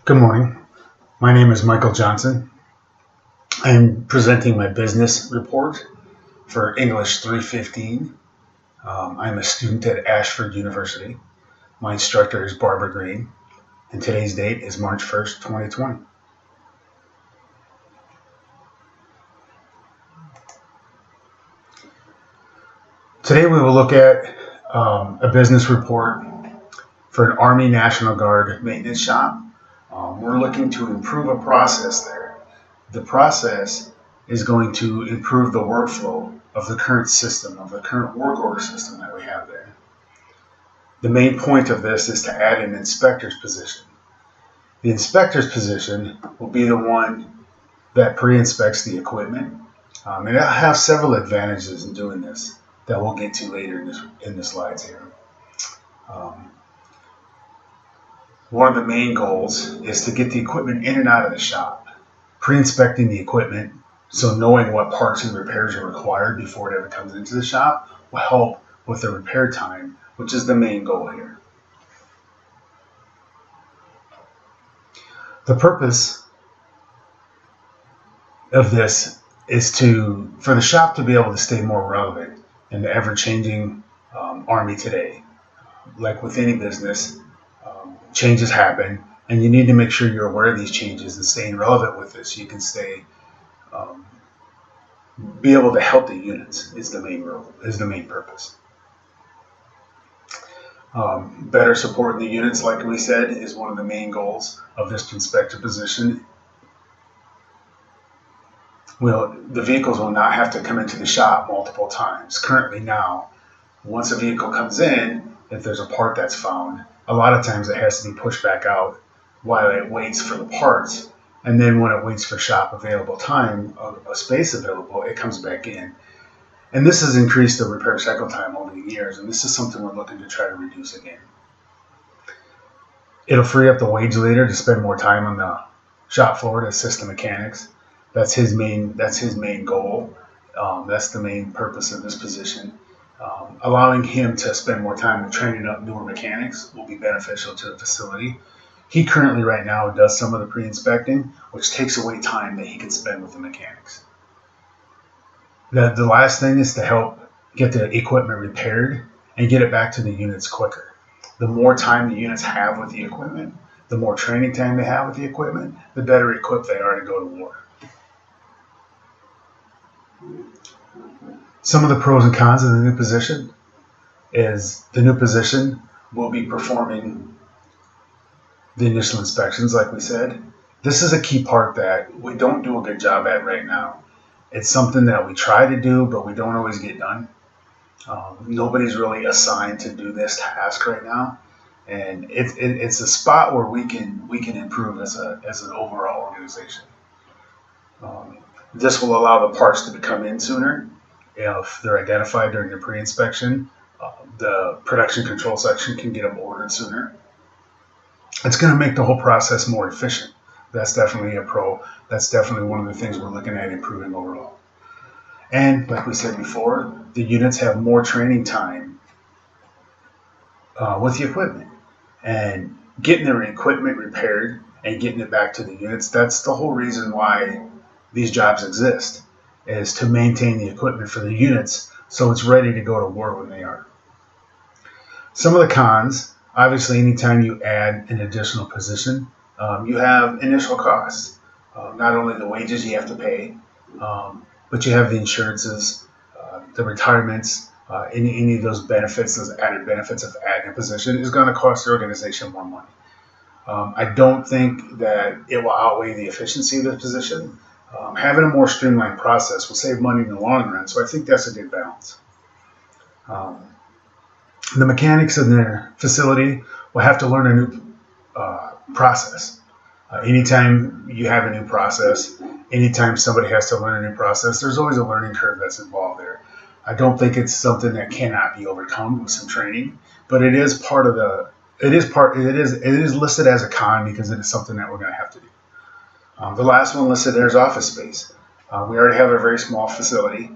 Good morning. My name is Michael Johnson. I am presenting my business report for English 315. I'm a student at Ashford University. My instructor is Barbara Green, and today's date is March 1st, 2020. Today we will look at a business report for an Army National Guard maintenance shop. We're looking to improve a process there. The process is going to improve the workflow of the current system, of the current work order system that we have there. The main point of this is to add an inspector's position. The inspector's position will be the one that pre-inspects the equipment. And it'll have several advantages in doing this that we'll get to later in the slides here. One of the main goals is to get the equipment in and out of the shop. Pre-inspecting the equipment, so knowing what parts and repairs are required before it ever comes into the shop, will help with the repair time, which is the main goal here. The purpose of this is for the shop to be able to stay more relevant in the ever-changing Army today. Like with any business, changes happen, and you need to make sure you're aware of these changes and staying relevant with this so you can be able to help the units is the main purpose. Better supporting the units, like we said, is one of the main goals of this inspector position. The vehicles will not have to come into the shop multiple times. Currently now, once a vehicle comes in, if there's a part that's found, a lot of times it has to be pushed back out while it waits for the parts. And then when it waits for shop available time, a space available, it comes back in. And this has increased the repair cycle time over the years, and this is something we're looking to try to reduce again. It'll free up the wage leader to spend more time on the shop floor to assist the mechanics. That's his main goal. That's the main purpose of this position. Allowing him to spend more time in training up newer mechanics will be beneficial to the facility. He currently right now does some of the pre-inspecting, which takes away time that he can spend with the mechanics. The last thing is to help get the equipment repaired and get it back to the units quicker. The more time the units have with the equipment, the more training time they have with the equipment, the better equipped they are to go to war. Some of the pros and cons of the new position is the new position will be performing the initial inspections, like we said. This is a key part that we don't do a good job at right now. It's something that we try to do, but we don't always get done. Nobody's really assigned to do this task right now, and it's a spot where we can improve as an overall organization. This will allow the parts to come in sooner if they're identified during the pre-inspection. The production control section can get them ordered sooner. It's going to make the whole process more efficient. That's definitely a pro. That's definitely one of the things we're looking at improving overall. And like we said before, the units have more training time with the equipment. And getting their equipment repaired and getting it back to the units, that's the whole reason why these jobs exist, is to maintain the equipment for the units so it's ready to go to war when they are. Some of the cons, obviously anytime you add an additional position, you have initial costs. Not only the wages you have to pay, but you have the insurances, the retirements, any of those benefits, those added benefits of adding a position is going to cost the organization more money. I don't think that it will outweigh the efficiency of the position. Having a more streamlined process will save money in the long run, so I think that's a good balance. The mechanics in their facility will have to learn a new process. Anytime you have a new process, anytime somebody has to learn a new process, there's always a learning curve that's involved there. I don't think it's something that cannot be overcome with some training, but it is listed as a con because it is something that we're going to have to do. The last one listed there is office space. We already have a very small facility.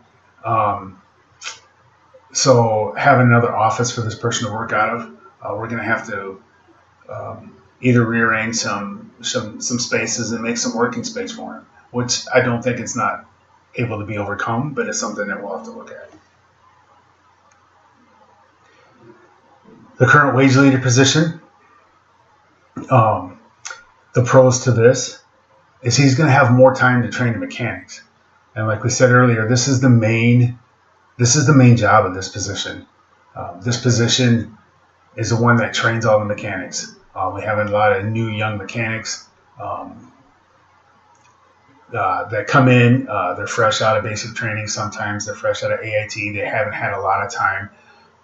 So having another office for this person to work out of, we're going to have to either rearrange some spaces and make some working space for him, which I don't think it's not able to be overcome, but it's something that we'll have to look at. The current wage leader position, the pros to this is he's going to have more time to train the mechanics. And like we said earlier, this is the main job of this position. This position is the one that trains all the mechanics. We have a lot of new young mechanics that come in. They're fresh out of basic training. Sometimes they're fresh out of AIT. They haven't had a lot of time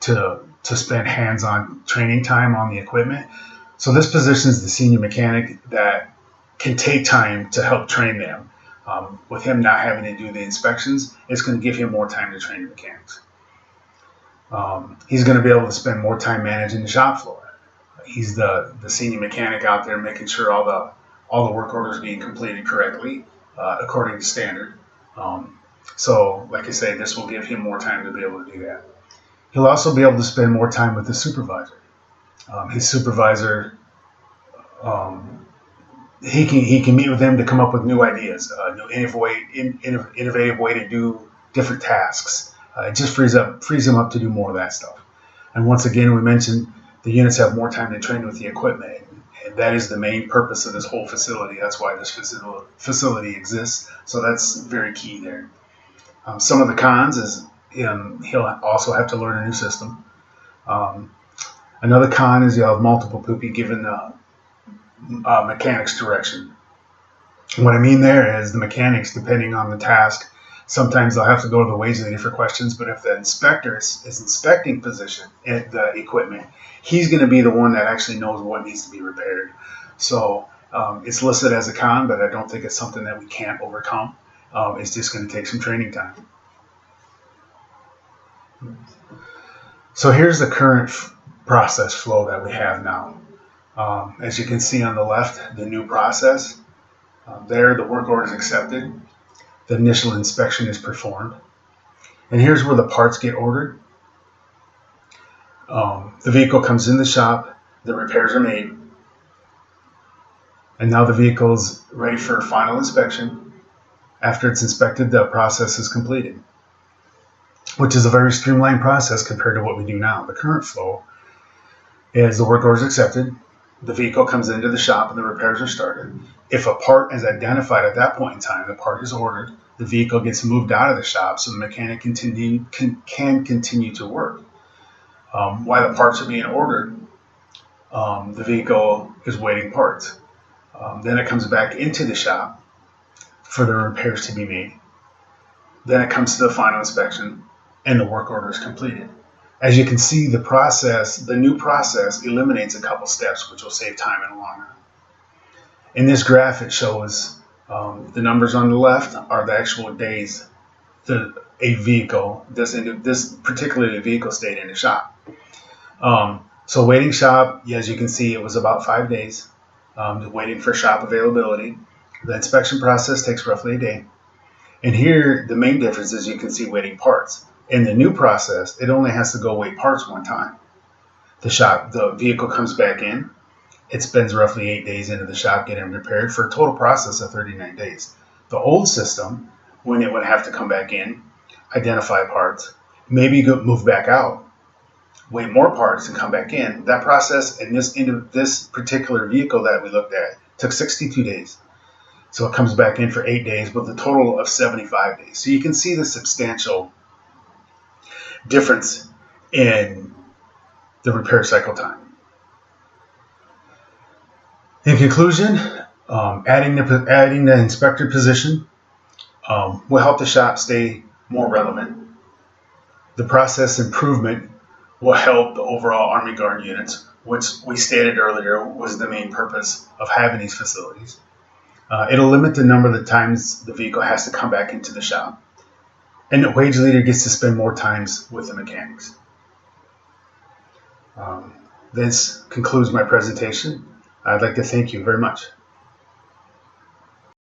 to spend hands-on training time on the equipment. So this position is the senior mechanic that can take time to help train them. With him not having to do the inspections, it's going to give him more time to train the mechanics. He's going to be able to spend more time managing the shop floor. He's the senior mechanic out there making sure all the work orders are being completed correctly according to standard. So, like I say, this will give him more time to be able to do that. He'll also be able to spend more time with the supervisor. His supervisor, he can meet with him to come up with new ideas, new innovative way to do different tasks. It just frees him up to do more of that stuff. And once again, we mentioned the units have more time to train with the equipment, and that is the main purpose of this whole facility. That's why this facility exists. So that's very key there. Some of the cons is he'll also have to learn a new system. Another con is you'll have multiple people given the mechanics direction. What I mean there is the mechanics, depending on the task, sometimes they'll have to go to the wage leader for questions, but if the inspector is inspecting the equipment, he's going to be the one that actually knows what needs to be repaired. So it's listed as a con, but I don't think it's something that we can't overcome. It's just going to take some training time. So here's the current process flow that we have now. As you can see on the left, the new process. There, the work order is accepted. The initial inspection is performed. And here's where the parts get ordered. The vehicle comes in the shop. The repairs are made. And now the vehicle's ready for final inspection. After it's inspected, the process is completed, which is a very streamlined process compared to what we do now. The current flow is the work order is accepted. The vehicle comes into the shop and the repairs are started. If a part is identified at that point in time, the part is ordered, the vehicle gets moved out of the shop so the mechanic can continue to work. While the parts are being ordered, the vehicle is waiting parts. Then it comes back into the shop for the repairs to be made. Then it comes to the final inspection and the work order is completed. As you can see, the new process eliminates a couple steps, which will save time in the long run. In this graph, it shows the numbers on the left are the actual days a vehicle, this particularly vehicle stayed in the shop. So waiting shop, as you can see, it was about 5 days, waiting for shop availability. The inspection process takes roughly a day. And here, the main difference is you can see waiting parts. In the new process, it only has to go wait parts one time. The vehicle comes back in. It spends roughly 8 days into the shop getting repaired for a total process of 39 days. The old system, when it would have to come back in, identify parts, maybe move back out, wait more parts and come back in. That process in this particular vehicle that we looked at took 62 days. So it comes back in for 8 days with a total of 75 days. So you can see the substantial difference in the repair cycle time. In conclusion, adding the inspector position will help the shop stay more relevant. The process improvement will help the overall Army Guard units, which we stated earlier was the main purpose of having these facilities. It'll limit the number of the times the vehicle has to come back into the shop. And the wage leader gets to spend more times with the mechanics. This concludes my presentation. I'd like to thank you very much.